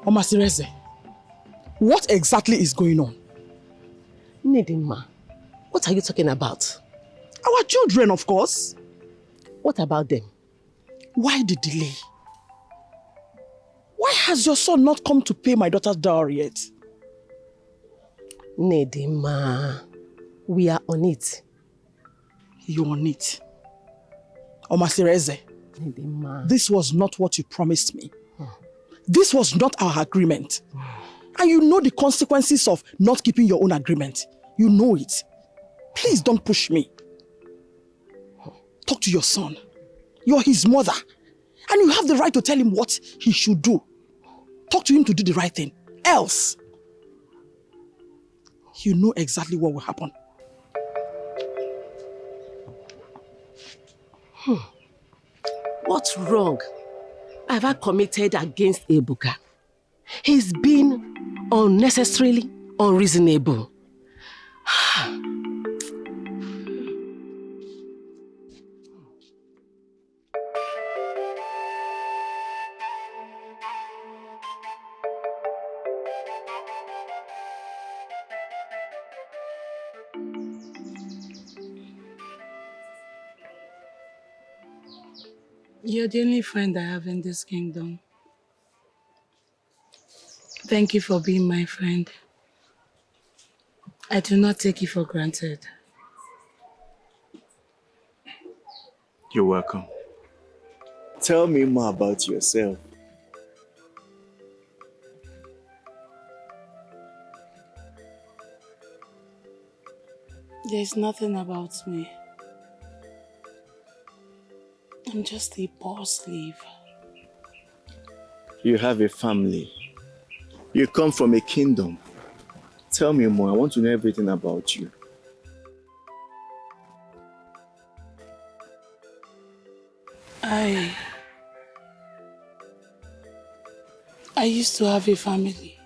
Omasireze, what exactly is going on? Nedima, what are you talking about? Our children, of course. What about them? Why the delay? Why has your son not come to pay my daughter's dowry yet? Nedima, we are on it. You're on it. Omasireze, Nedima. This was not what you promised me. This was not our agreement. And you know the consequences of not keeping your own agreement. You know it. Please don't push me. Talk to your son. You're his mother. And you have the right to tell him what he should do. Talk to him to do the right thing. Else, you know exactly what will happen. What's wrong have I committed against Ebuka? He's been unnecessarily unreasonable. You're the only friend I have in this kingdom. Thank you for being my friend. I do not take you for granted. You're welcome. Tell me more about yourself. There's nothing about me. I'm just a poor slave. You have a family. You come from a kingdom. Tell me more. I want to know everything about you. I used to have a family.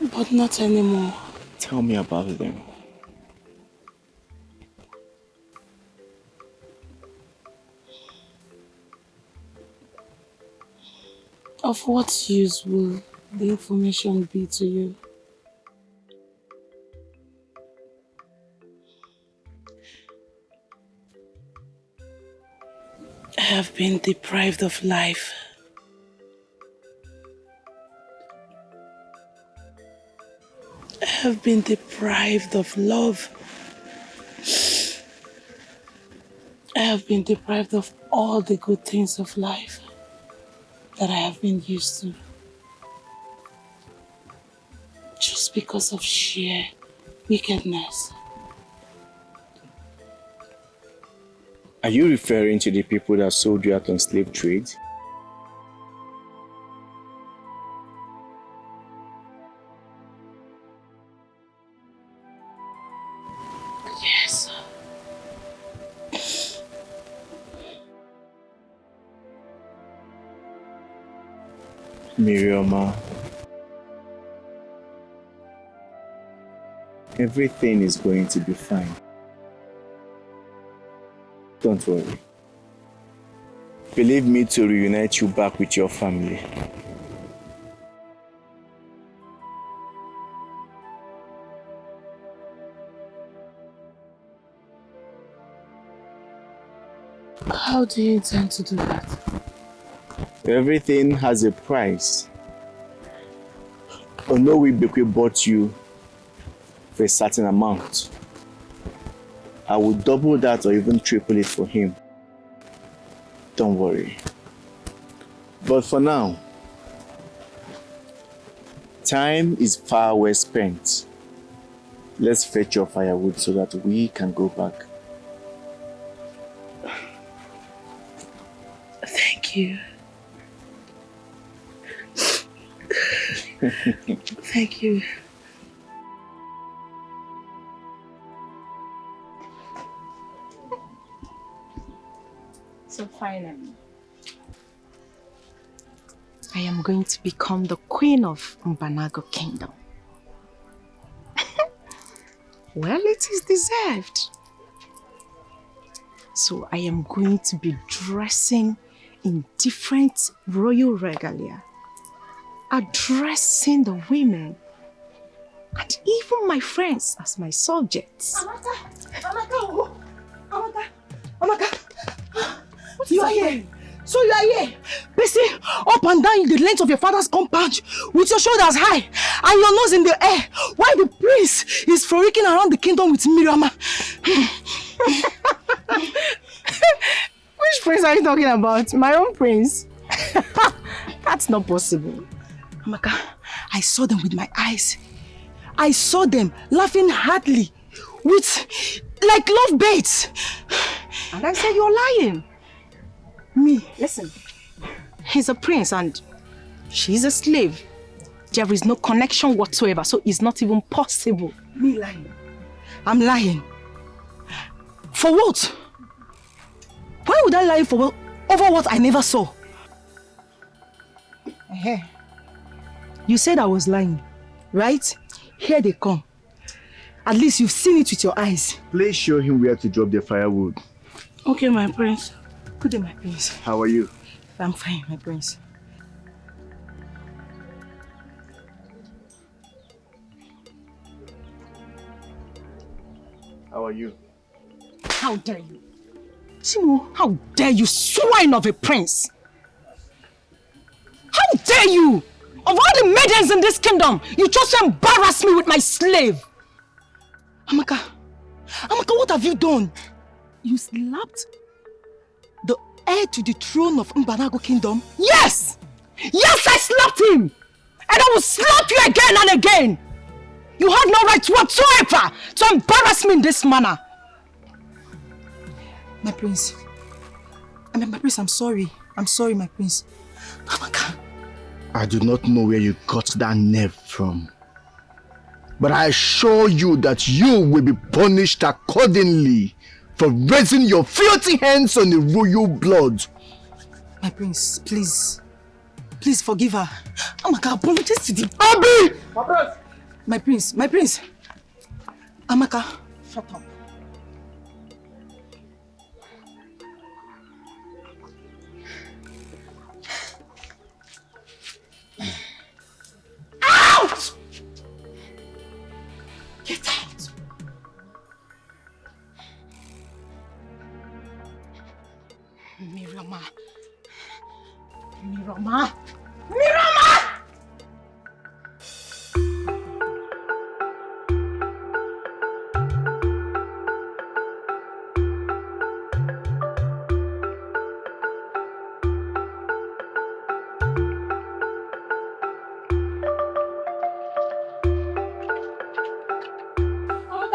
But not anymore. Tell me about them. Of what use will the information be to you? I have been deprived of life. I have been deprived of love. I have been deprived of all the good things of life that I have been used to. Just because of sheer wickedness. Are you referring to the people that sold you out on slave trade? Yes. Mmiri Oma. Everything is going to be fine. Don't worry. Believe me to reunite you back with your family. How do you intend to do that? Everything has a price. Onowibekwe bought you for a certain amount. I will double that or even triple it for him. Don't worry. But for now, time is far well spent. Let's fetch your firewood so that we can go back. Thank you. Thank you. So finally, I am going to become the queen of Mbanago Kingdom. Well, it is deserved. So I am going to be dressing in different royal regalia, addressing the women and even my friends as my subjects. Amaka, you are here. So you are here, pacing up and down the length of your father's compound with your shoulders high and your nose in the air while the prince is frolicking around the kingdom with Mmiri Oma. Which prince are you talking about? My own prince? That's not possible. Amaka, I saw them with my eyes. I saw them laughing heartily with like love baits. And I said, you're lying. Me, listen. He's a prince and she's a slave. There is no connection whatsoever, so it's not even possible. Me lying? I'm lying. For what? Why would I lie for over what I never saw? You said I was lying, right? Here they come. At least you've seen it with your eyes. Please show him where to drop the firewood. Okay, my prince. Good day, my prince. How are you? I'm fine, my prince. How are you? How dare you? Simo, how dare you, swine of a prince? How dare you? Of all the maidens in this kingdom, you chose to embarrass me with my slave. Amaka, what have you done? You slapped the heir to the throne of Mbanago Kingdom? Yes! Yes, I slapped him! And I will slap you again and again! You have no right whatsoever to embarrass me in this manner. My prince. My prince, I'm sorry. I'm sorry, my prince. Amaka. I do not know where you got that nerve from. But I assure you that you will be punished accordingly for raising your filthy hands on the royal blood. My prince, please. Please forgive her. Amaka, apologize to the... Abi! My prince. Amaka, shut up. Out! Get out! Mmiri Oma! Mmiri Oma! Mmiri Oma!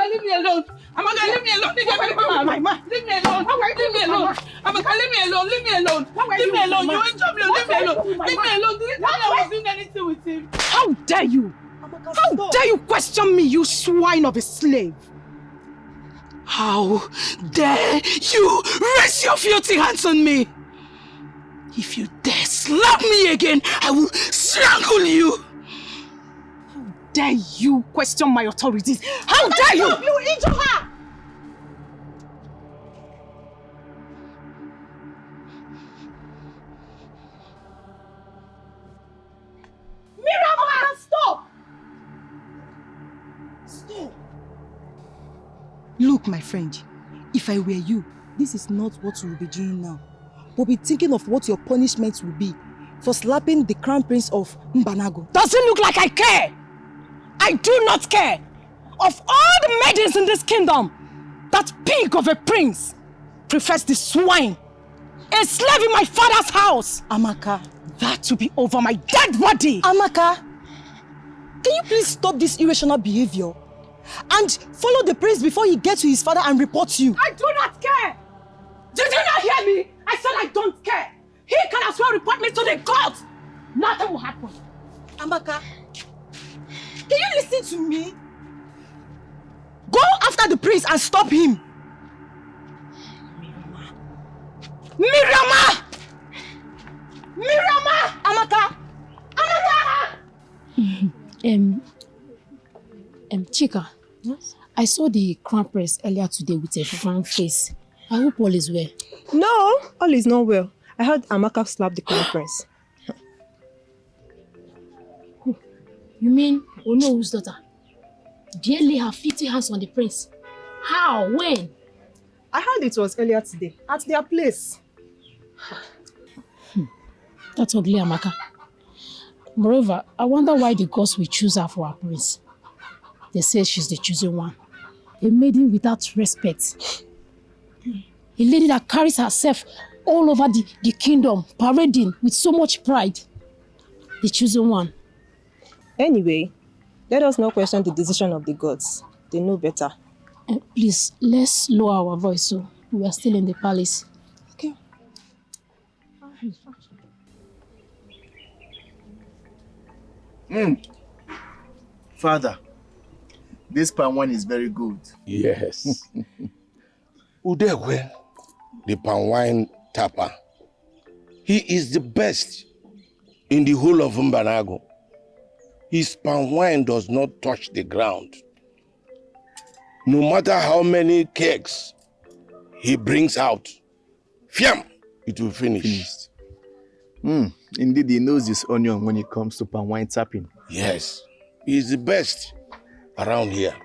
Leave me alone. Amaka, leave me alone. Leave me alone. Leave me alone. Leave me alone. Amaka, leave me alone. Leave me alone. Leave me alone. You ain't trouble. Leave me alone. Leave me alone. Didn't tell me I was doing anything with him. How dare you? How dare you question me, you swine of a slave? How dare you raise your filthy hands on me? If you dare slap me again, I will strangle you. Dare you question my authorities? How dare you? You injure her! Mmiri Oma, stop! Stop! Look, my friend, if I were you, this is not what we will be doing now. We'll be thinking of what your punishment will be for slapping the crown prince of Mbanago. Does it look like I care? I do not care. Of all the maidens in this kingdom, that pig of a prince prefers the swine, a slave in my father's house. Amaka. That will be over my dead body. Amaka, can you please stop this irrational behavior and follow the prince before he gets to his father and reports you? I do not care. Did you not hear me? I said I don't care. He can as well report me to the gods. Nothing will happen. Amaka, can you listen to me? Go after the prince and stop him. Mmiri Oma! Mmiri Oma! Amaka! Amaka! Chika, yes? I saw the crown prince earlier today with a frown face. I hope all is well. No, all is not well. I heard Amaka slapped the crown prince. You mean Ono's daughter? Dare lay her filthy hands on the prince? How? When? I heard it was earlier today at their place. That's ugly, Amaka. Moreover, I wonder why the gods will choose her for our prince. They say she's the chosen one. A maiden without respect. A lady that carries herself all over the kingdom, parading with so much pride. The chosen one. Anyway, let us not question the decision of the gods. They know better. Please, let's lower our voice so we are still in the palace. Okay. Father, this palm wine is very good. Yes. Udegwe, the palm wine tapper, he is the best in the whole of Mbanago. His palm wine does not touch the ground. No matter how many cakes he brings out, fiam, it will finish. Indeed, he knows his onion when it comes to palm wine tapping. Yes, he is the best around here.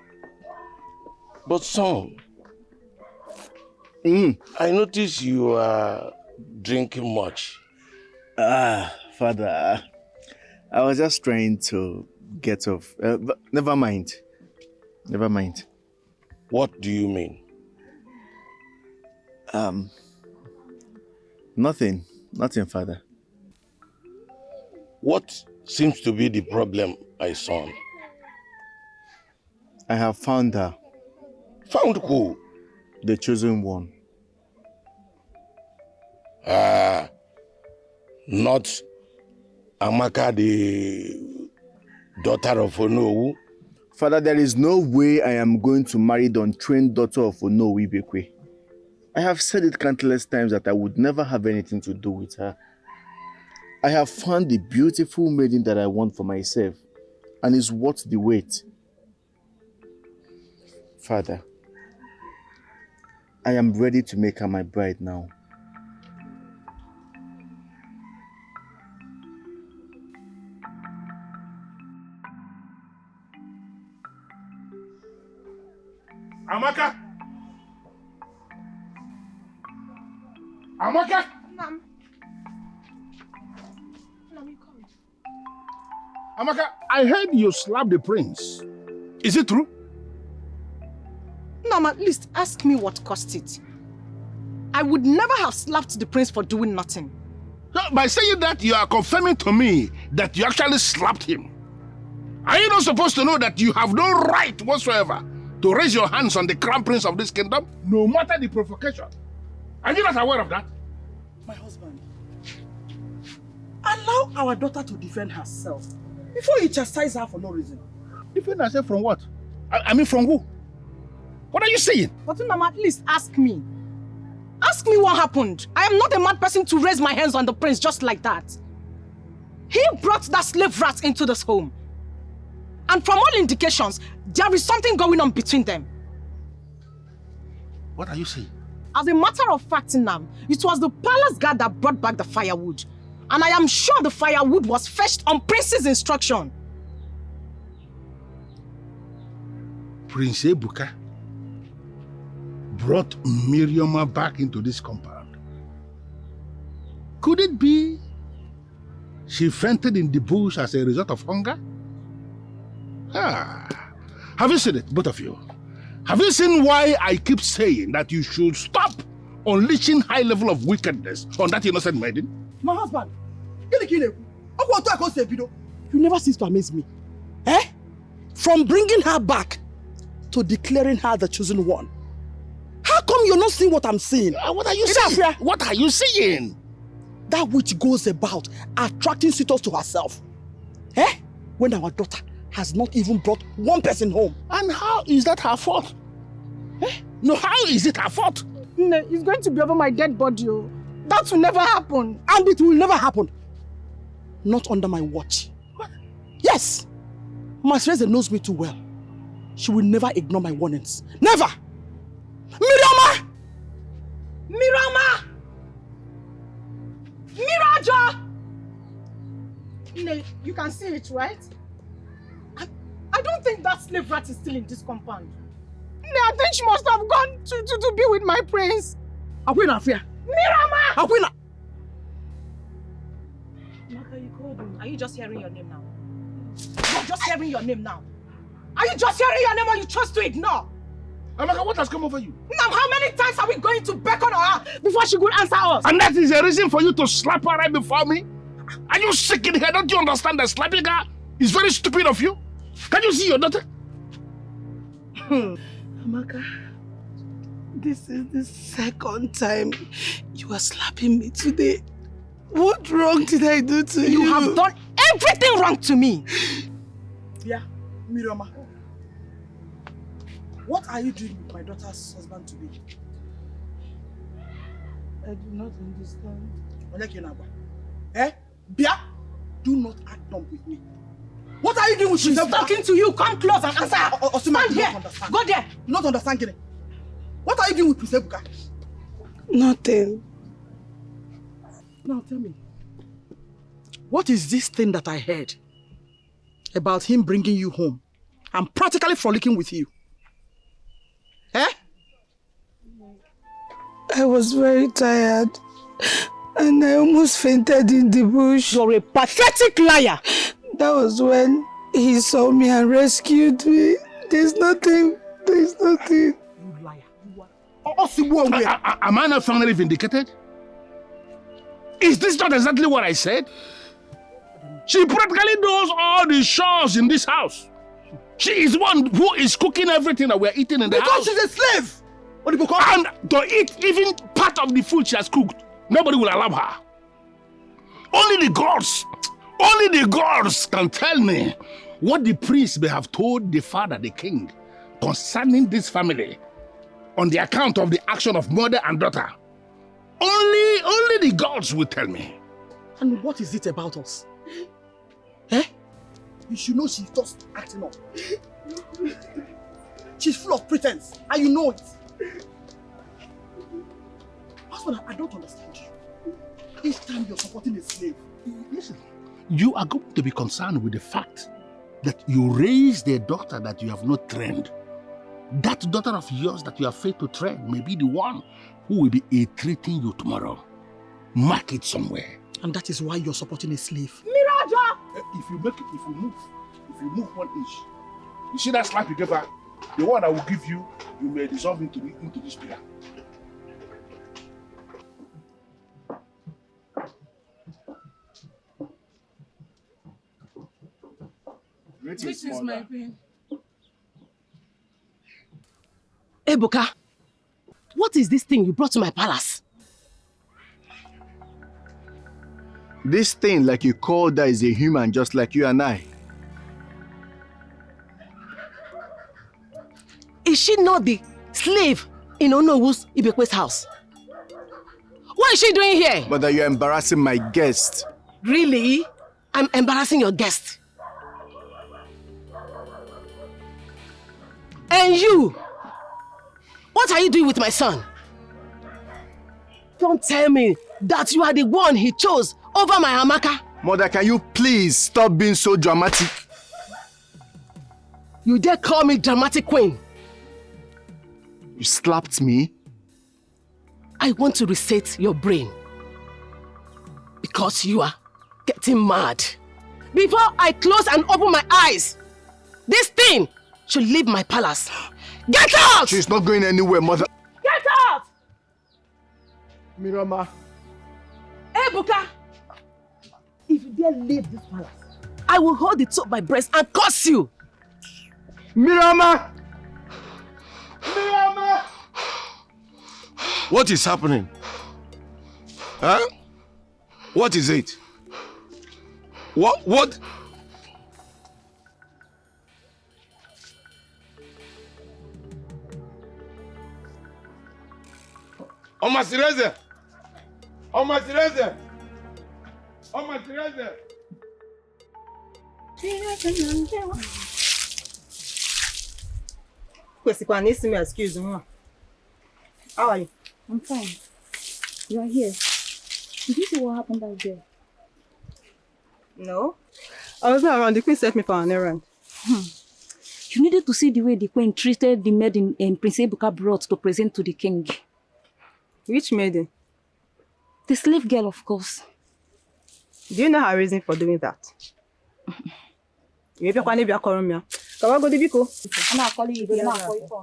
But son, I notice you are drinking much. Father, I was just trying to get off. But never mind. Never mind. What do you mean? Nothing, Father. What seems to be the problem, my son? I have found her. Found who? The chosen one. Not Amaka, the daughter of Onowu. Father, there is no way I am going to marry the untrained daughter of Onowu Ibekwe. I have said it countless times that I would never have anything to do with her. I have found the beautiful maiden that I want for myself, and is worth the wait. Father, I am ready to make her my bride now. Amaka! Amaka! Ma'am. Amaka, I heard you slapped the prince. Is it true? Ma'am, at least ask me what caused it. I would never have slapped the prince for doing nothing. No, by saying that, you are confirming to me that you actually slapped him. Are you not supposed to know that you have no right whatsoever to raise your hands on the crown prince of this kingdom, no matter the provocation? Are you not aware of that? My husband, allow our daughter to defend herself before you chastise her for no reason. Defend herself from what? I mean, from who? What are you saying? But Mama, at least ask me. Ask me what happened. I am not a mad person to raise my hands on the prince just like that. He brought that slave rat into this home. And from all indications, there is something going on between them. What are you saying? As a matter of fact, Nam, it was the palace guard that brought back the firewood. And I am sure the firewood was fetched on Prince's instruction. Prince Ebuka brought Mmiri Oma back into this compound. Could it be she fainted in the bush as a result of hunger? Have you seen it, both of you? Have you seen why I keep saying that you should stop unleashing high level of wickedness on that innocent maiden? My husband, you never cease to amaze me. From bringing her back to declaring her the chosen one. How come you're not seeing what I'm seeing? What are you saying? What are you saying? That which goes about attracting suitors to herself. When our daughter has not even brought one person home. And how is that her fault? No, how is it her fault? It's going to be over my dead body. That will never happen. And it will never happen. Not under my watch. What? Yes! Masreze knows me too well. She will never ignore my warnings. Never! Mmiri Oma! Mmiri Oma! You can see it, right? I don't think that slave rat is still in this compound. I think she must have gone to be with my prince. Akwina Afia. Mmiri Oma! Akwina! Maka, you called me. Are you just hearing your name now? You're just hearing your name now. Are you just hearing your name or you chose to ignore? Amaka, what has come over you? Now, how many times are we going to beckon her before she could answer us? And that is a reason for you to slap her right before me? Are you sick in here? Don't you understand that slapping her is very stupid of you? Can you see your daughter? Amaka, this is the second time you are slapping me today. What wrong did I do to you? You have done everything wrong to me. Yeah, Mmiri Oma. What are you doing with my daughter's husband today? I do not understand. Eh? Bia, do not act dumb with me. What are you doing with She's yourself? talking to you. Come close and answer. Stand here. Go there. Do not understand, Gene. What are you doing with Prisebuka? Nothing. Now tell me, what is this thing that I heard about him bringing you home and practically frolicking with you? Eh? I was very tired and I almost fainted in the bush. You're a pathetic liar. That was when he saw me and rescued me. There's nothing. There's nothing. You liar. You are. Am I not finally vindicated? Is this not exactly what I said? She practically does all the chores in this house. She is one who is cooking everything that we're eating in the house. Because she's a slave! And to eat even part of the food she has cooked, nobody will allow her. Only the gods can tell me what the priest may have told the father, the king, concerning this family on the account of the action of mother and daughter. Only the gods will tell me. And what is it about us? Eh? You should know she's just acting up. She's full of pretense, and you know it. Husband, I don't understand you. Each time you're supporting a slave. Listen, you are going to be concerned with the fact that you raised a daughter that you have not trained. That daughter of yours that you have failed to train may be the one who will be ill-treating you tomorrow. Mark it somewhere. And that is why you're supporting a slave. Miraja! If you move 1 inch, you see that slap you gave her? The one I will give you, you may dissolve into this pillar. This is my pen. Ebuka, what is this thing you brought to my palace? This thing, like you call that, is a human just like you and I. Is she not the slave in Onowu's Ibekwe's house? What is she doing here? Mother, you're embarrassing my guest. Really? I'm embarrassing your guest. And you? What are you doing with my son? Don't tell me that you are the one he chose over my Amaka. Mother, can you please stop being so dramatic? You dare call me dramatic queen? You slapped me? I want to reset your brain. Because you are getting mad. Before I close and open my eyes, this thing should leave my palace. Get out! She's not going anywhere, mother. Get out! Mmiri Oma. Ebuka! If you dare leave this palace, I will hold it up my breast and curse you! Mmiri Oma! Mmiri Oma! What is happening? Huh? What is it? What? Oma Sireze! Oma Sireze! Oma Sireze! Kwesikwa nisi me excuse me. How are you? I'm fine. You are here. Did you see what happened back there? No. I wasn't around. The queen sent me for an errand. You needed to see the way the queen treated the maiden Prince Ebuka brought to present to the king. Which maiden? The slave girl, of course. Do you know her reason for doing that? Maybe I can't be a coromia. Come on, go to Biko. I'm not calling you. I'm not calling you.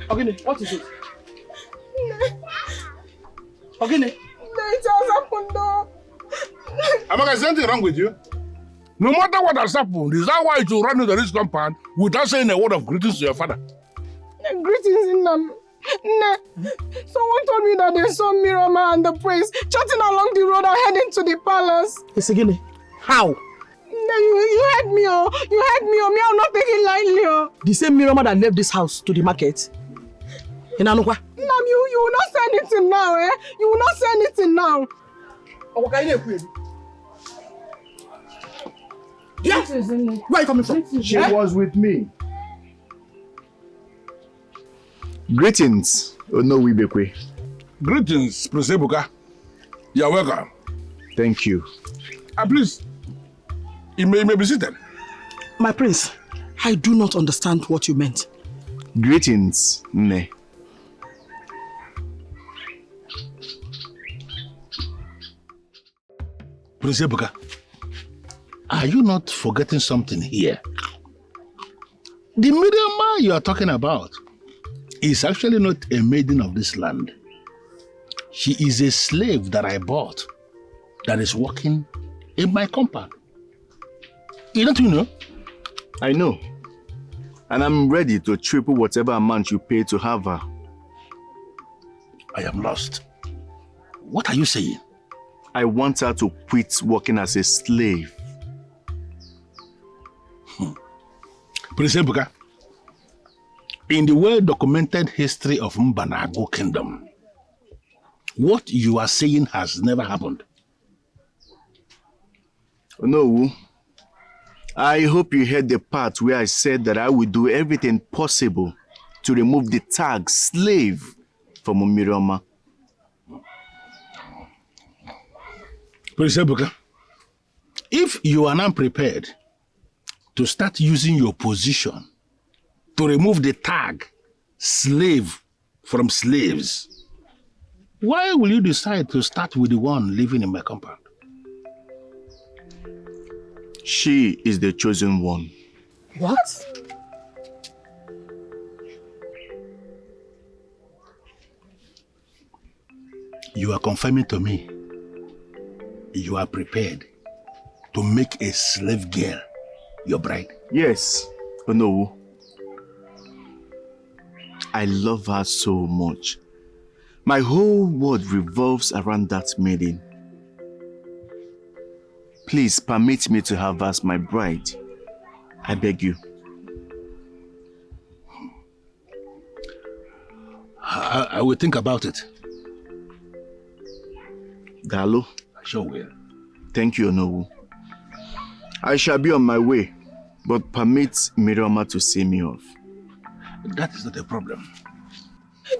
Ogini, what is it? Ogini. It has happened though. Amaka, is anything wrong with you? No matter what has happened, is that why you run into this compound without saying a word of greetings to your father? Greetings in them. Someone told me that they saw Mmiri Oma and the prince chatting along the road and heading to the palace. Yes, Ogini. How? You heard me, oh. You heard me, oh. Me, I'm not taking lightly, oh. The same Mmiri Oma that left this house to the market. In Anukwa. Nam, you will not say anything now, eh? You will not say anything now. Yeah. Where are you coming from? She was with me. Greetings, Onowibekwe. Greetings, Prince Ebuka. You are welcome. Thank you. Please, you may be seated. My prince, I do not understand what you meant. Greetings, Nne. Prince Ebuka, are you not forgetting something here? The Mmiri Oma you are talking about is actually not a maiden of this land. She is a slave that I bought that is working in my compound. Don't you know? I know. And I'm ready to triple whatever amount you pay to have her. I am lost. What are you saying? I want her to quit working as a slave. Prince Ebuka, in the well-documented history of Mbanago Kingdom, what you are saying has never happened. No. I hope you heard the part where I said that I will do everything possible to remove the tag slave from Mmiri Oma. Prince Ebuka, if you are not prepared to start using your position to remove the tag slave from slaves, why will you decide to start with the one living in my compound? She is the chosen one. What? You are confirming to me you are prepared to make a slave girl your bride? Yes. No. I love her so much. My whole world revolves around that maiden. Please permit me to have her as my bride. I beg you. I will think about it. Dalo. I sure will. Thank you, Onowu. I shall be on my way, but permit Mmiri Oma to see me off. That is not a problem.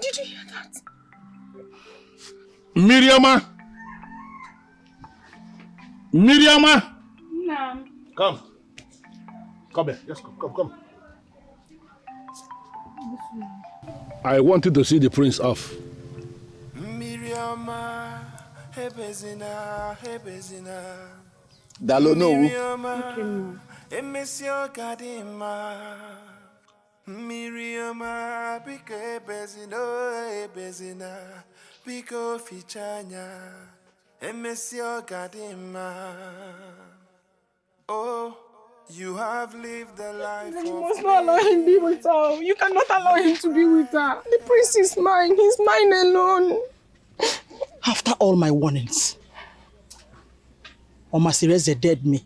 Did you hear that? Mmiri Oma! Mmiri Oma! No. Come. Come here. Just come. I wanted to see the prince off. Mmiri Oma, hebezina. Dalo no. Emesio kadima. Mmiri Oma, biko ebezina, biko fichanya. Emesio kadima. Oh, you have lived the life You must not allow him to be with her. You cannot allow him to be with her. The prince is mine. He's mine alone. After all my warnings, Omasireze dead me.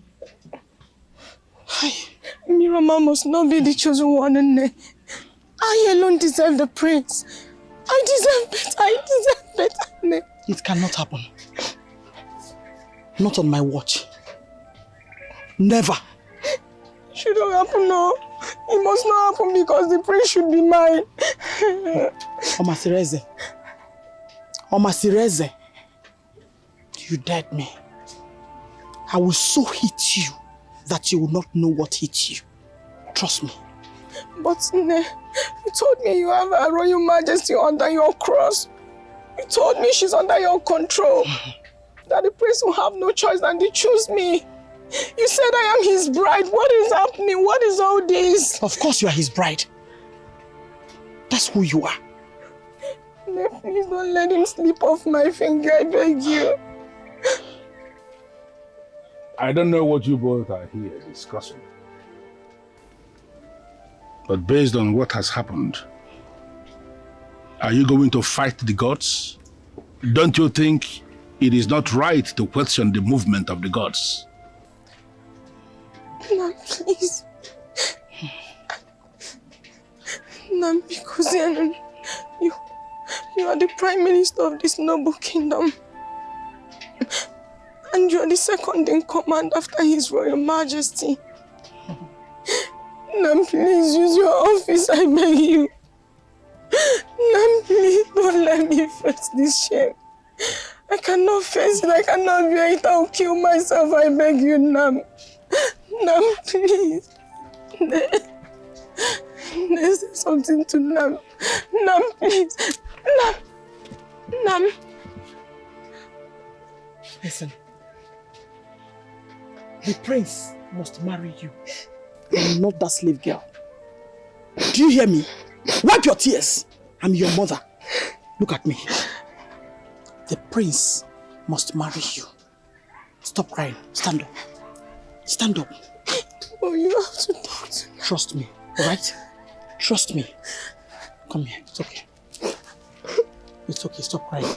Mmiri Oma must not be the chosen one. I alone deserve the prince. I deserve better. I deserve better. It cannot happen. Not on my watch. Never. It shouldn't happen, no. It must not happen because the prince should be mine. Omasireze. Omasireze. You dared me. I will so hit you that you will not know what hit you. Trust me. But Nne, you told me you have a royal majesty under your cross. You told me she's under your control. That the prince will have no choice than to choose me. You said I am his bride. What is happening? What is all this? Of course you are his bride. That's who you are. Nne, please don't let him slip off my finger, I beg you. I don't know what you both are here discussing. But based on what has happened, are you going to fight the gods? Don't you think it is not right to question the movement of the gods? Nam, please. Nam, because you are the prime minister of this noble kingdom. And you are the second in command after His Royal Majesty. Nam, please use your office, I beg you. Nam, please don't let me face this shame. I cannot face it, I cannot bear it, I'll kill myself, I beg you, Nam. Nam, please. Say something to Nam. Nam, please. Nam. Listen. The prince must marry you. I'm not that slave girl. Do you hear me? Wipe your tears. I'm your mother. Look at me. The prince must marry you. Stop crying. Stand up. Stand up. Oh, you have to talk to me. Trust me, alright? Trust me. Come here. It's okay. It's okay. Stop crying.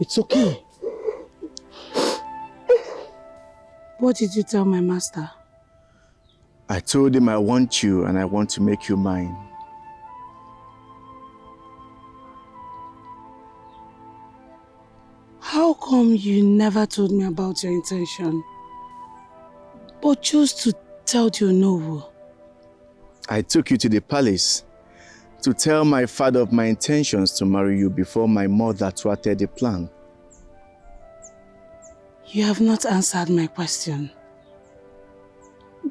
It's okay. What did you tell my master? I told him I want you and I want to make you mine. How come you never told me about your intention, but chose to tell Dionowu? I took you to the palace to tell my father of my intentions to marry you before my mother thwarted the plan. You have not answered my question.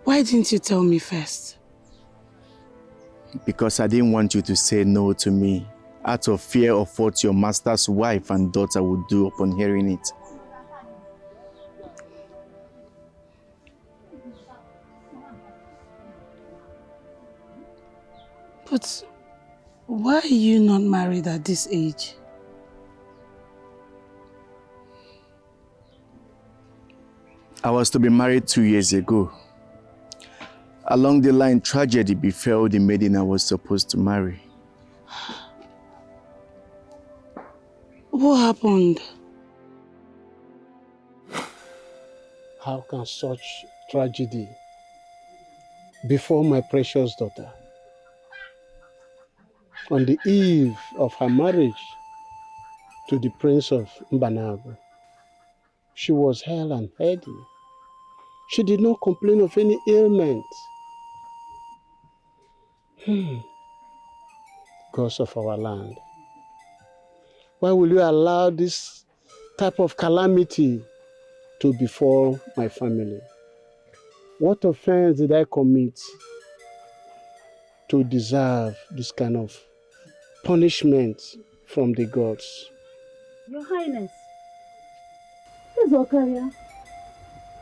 Why didn't you tell me first? Because I didn't want you to say no to me, out of fear of what your master's wife and daughter would do upon hearing it. But why are you not married at this age? I was to be married 2 years ago. Along the line, tragedy befell the maiden I was supposed to marry. What happened? How can such tragedy befall my precious daughter on the eve of her marriage to the Prince of Mbanagu? She was hale and healthy. She did not complain of any ailment. Gods of our land, why will you allow this type of calamity to befall my family? What offense did I commit to deserve this kind of punishment from the gods? Your Highness, Okaria,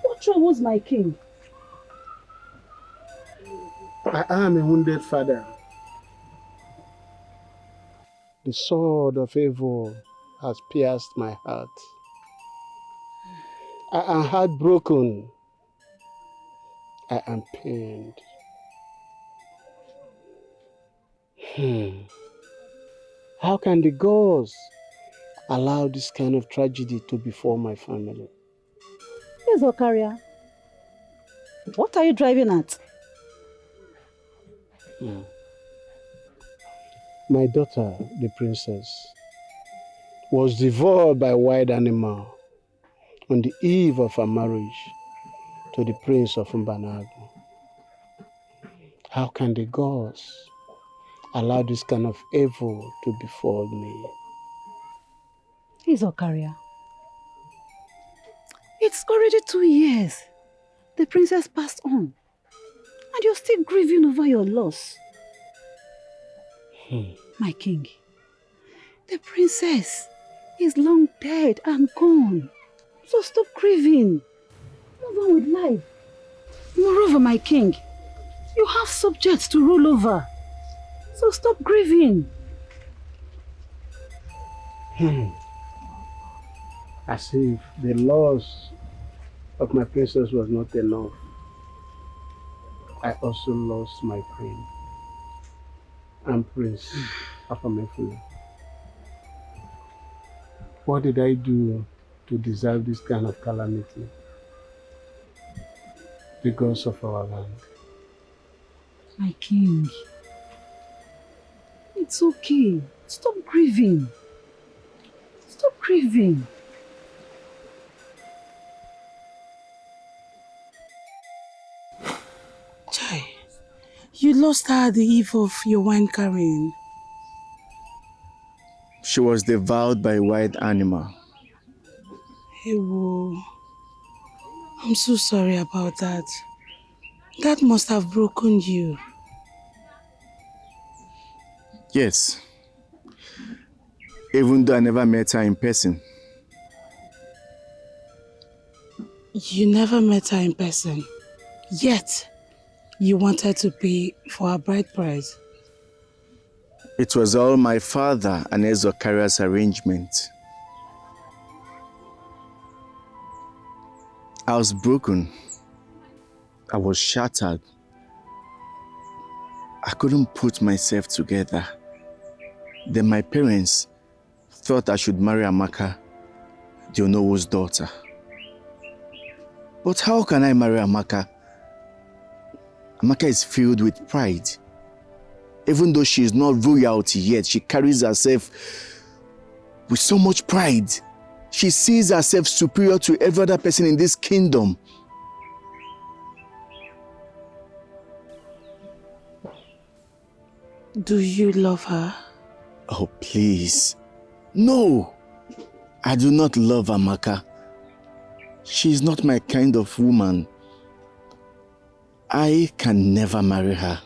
what troubles my king? I am a wounded father. The sword of evil has pierced my heart. I am heartbroken. I am pained. How can the gods allow this kind of tragedy to befall my family? Yes, Okaria. What are you driving at? My daughter, the princess, was devoured by a wild animal on the eve of her marriage to the prince of Mbanago. How can the gods allow this kind of evil to befall me? He's Okaria. It's already 2 years. The princess passed on. And you're still grieving over your loss. My king, the princess is long dead and gone. So stop grieving. Move on with life. Moreover, my king, you have subjects to rule over. So stop grieving. As if the loss of my princess was not enough, I also lost my queen and Prince Afamefuna. What did I do to deserve this kind of calamity? The gods of our land. My king, it's okay. Stop grieving. Stop grieving. Chai, you lost her at the eve of your wine carrying. She was devoured by a wild animal. Ewo, I'm so sorry about that. That must have broken you. Yes. Even though I never met her in person. You never met her in person, yet you wanted to pay for her bride price. It was all my father and Ezokaria's arrangement. I was broken. I was shattered. I couldn't put myself together. Then my parents thought I should marry Amaka, the Onowo's daughter. But how can I marry Amaka? Amaka is filled with pride. Even though she is not royalty yet, she carries herself with so much pride. She sees herself superior to every other person in this kingdom. Do you love her? Oh, please. No! I do not love Amaka. She is not my kind of woman. I can never marry her.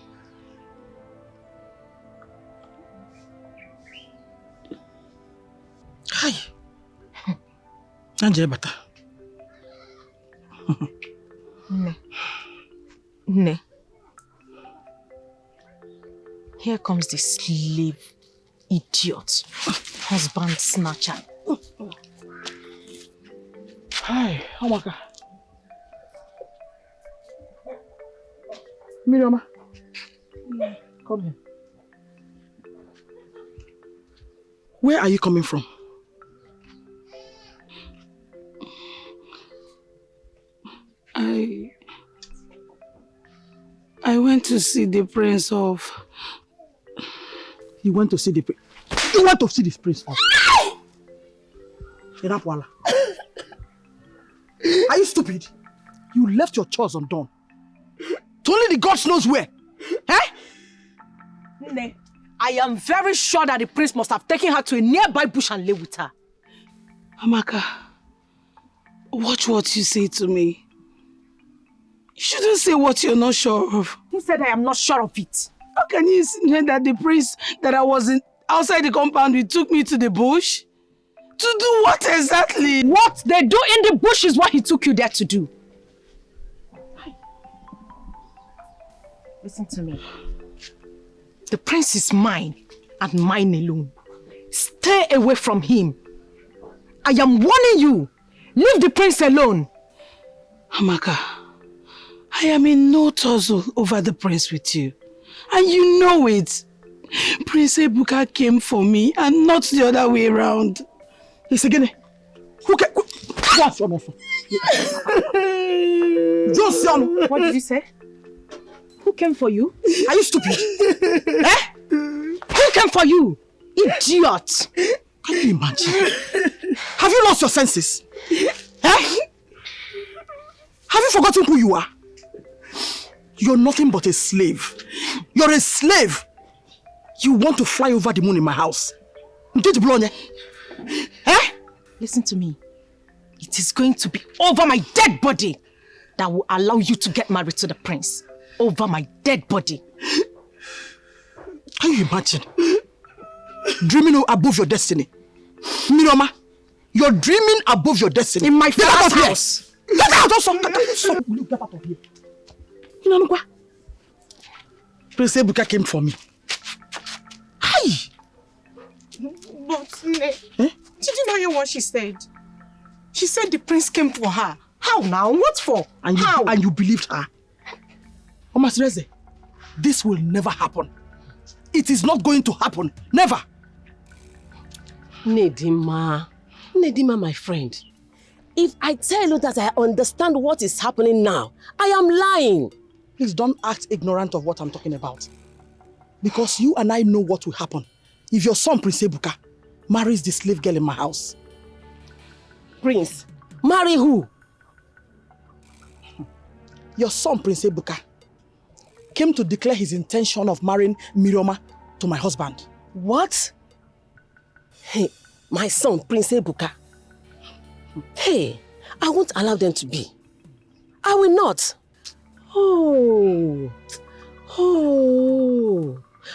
Hi. Anjebata. Ne. Here comes the slave idiot, husband snatcher. Hi, Amaka. Mmiri Oma. Come here. Where are you coming from? I went to see the prince of... You went to see the prince? You went to see this prince of... Are you stupid? You left your chores undone. Only the gods knows where. Eh? Ne, I am very sure that the prince must have taken her to a nearby bush and lay with her. Amaka, watch what you say to me. You shouldn't say what you're not sure of. Who said I am not sure of it? How can you say that the prince that I was outside the compound with took me to the bush? To do what exactly? What they do in the bush is what he took you there to do. Listen to me. The prince is mine and mine alone. Stay away from him. I am warning you. Leave the prince alone. Amaka, I am in no tussle over the prince with you. And you know it. Prince Ebuka came for me and not the other way around. Listen again. What's on What did you say? Who came for you? Are you stupid? Eh? Who came for you? Idiot! Can you imagine? Have you lost your senses? Eh? Have you forgotten who you are? You're nothing but a slave. You're a slave. You want to fly over the moon in my house. Eh? Listen to me. It is going to be over my dead body that will allow you to get married to the prince. Over my dead body. Can you imagine? Dreaming above your destiny. Mmiri Oma, you're dreaming above your destiny. In my father's house. Get out also. Will you get out of here? You know what? Prince Ebuka came for me. Hi. But, did you not hear what she said? She said the prince came for her. How now? What for? How? And you believed her. Omasreze, this will never happen. It is not going to happen. Never. Nedima, my friend. If I tell you that I understand what is happening now, I am lying. Please don't act ignorant of what I'm talking about. Because you and I know what will happen if your son, Prince Ebuka, marries the slave girl in my house. Prince? Marry who? Your son, Prince Ebuka, came to declare his intention of marrying Mmiri Oma to my husband. What? Hey, my son, Prince Ebuka. Hey, I won't allow them to be. I will not. Oh.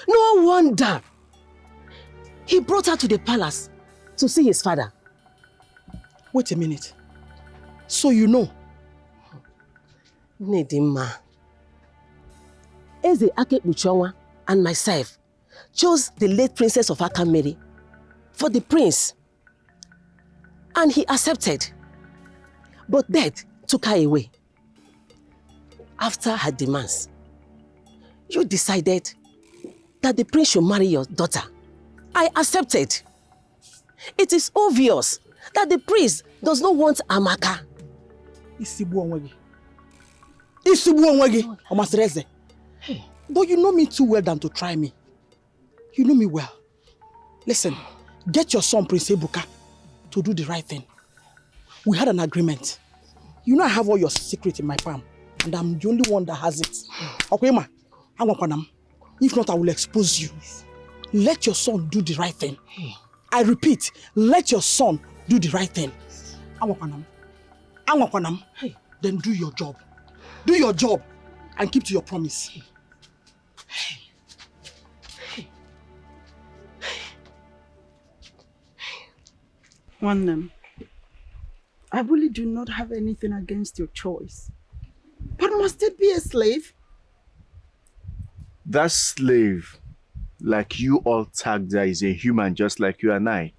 No wonder. He brought her to the palace to see his father. Wait a minute. So you know? Nedima. Eze Akekpuchonwa and myself chose the late princess of Akamere for the prince. And he accepted. But death took her away. After her demands, you decided that the prince should marry your daughter. I accepted. It is obvious that the prince does not want Amaka. Isibu onwegi, Omasreze. But you know me too well than to try me. You know me well. Listen, get your son Prince Ebuka to do the right thing. We had an agreement. You know I have all your secret in my palm, and I'm the only one that has it. Okay, ma? If not, I will expose you. Let your son do the right thing. I repeat, let your son do the right thing. Then do your job. Do your job and keep to your promise. Nwannem, I really do not have anything against your choice. But must it be a slave? That slave, like you all tagged her, is a human just like you and I.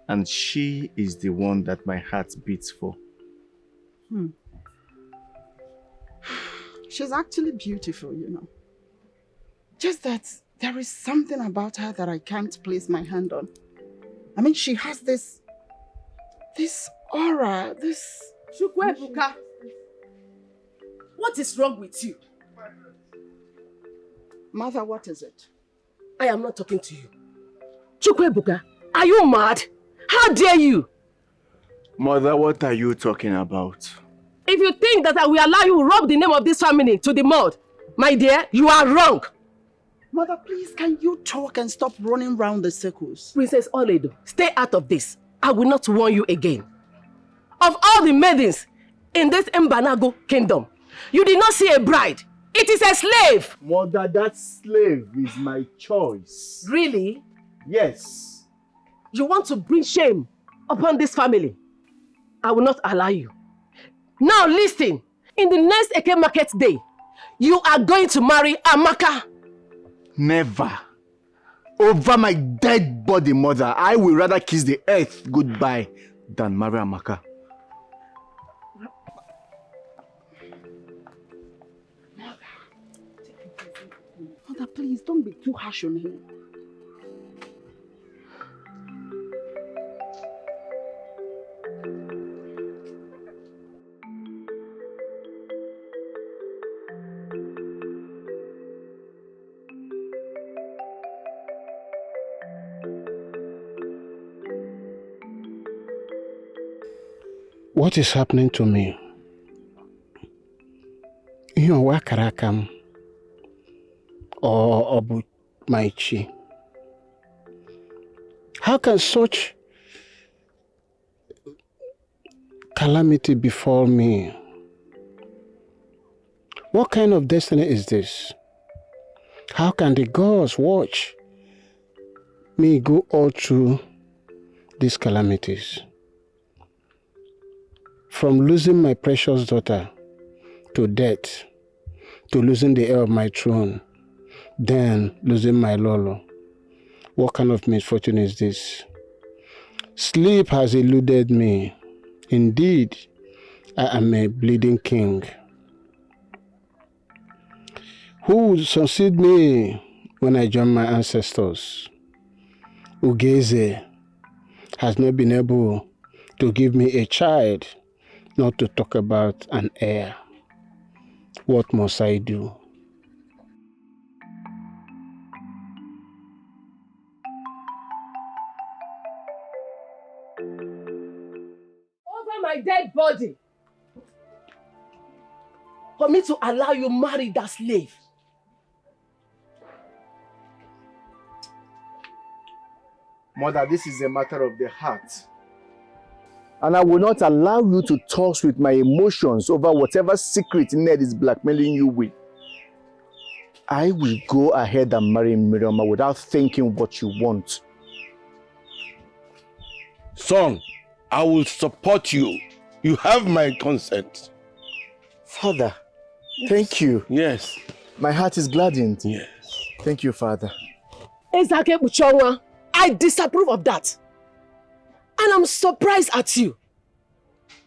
And she is the one that my heart beats for. She's actually beautiful, you know. Just that there is something about her that I can't place my hand on. I mean, she has this aura, this... Chukwebuka, what is wrong with you? Mother, what is it? I am not talking to you. Chukwebuka, are you mad? How dare you? Mother, what are you talking about? If you think that I will allow you to rub the name of this family to the mud, my dear, you are wrong. Mother, please, can you talk and stop running round the circles? Princess Oledo, stay out of this. I will not warn you again. Of all the maidens in this Mbanago kingdom, you did not see a bride. It is a slave. Mother, that slave is my choice. Really? Yes. You want to bring shame upon this family? I will not allow you. Now listen, in the next Eke Market Day, you are going to marry Amaka. Never. Over my dead body, mother, I will rather kiss the earth goodbye than marry Amaka. Mother, please, don't be too harsh on him. What is happening to me? You know, where can I come? Or Obu Maichi? How can such calamity befall me? What kind of destiny is this? How can the gods watch me go all through these calamities? From losing my precious daughter to death, to losing the heir of my throne, then losing my Lolo. What kind of misfortune is this? Sleep has eluded me. Indeed, I am a bleeding king. Who would succeed me when I join my ancestors? Ugeze has not been able to give me a child, not to talk about an heir. What must I do? Over my dead body, for me to allow you marry that slave. Mother, this is a matter of the heart. And I will not allow you to toss with my emotions over whatever secret Ned is blackmailing you with. I will go ahead and marry Mmiri Oma without thinking what you want. Son, I will support you. You have my consent. Father, thank you. Yes. My heart is gladdened. Yes. Thank you, Father. I disapprove of that. And I'm surprised at you.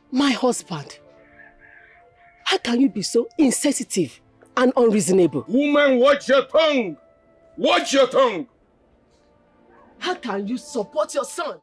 My husband. How can you be so insensitive and unreasonable? Woman, watch your tongue. Watch your tongue. How can you support your son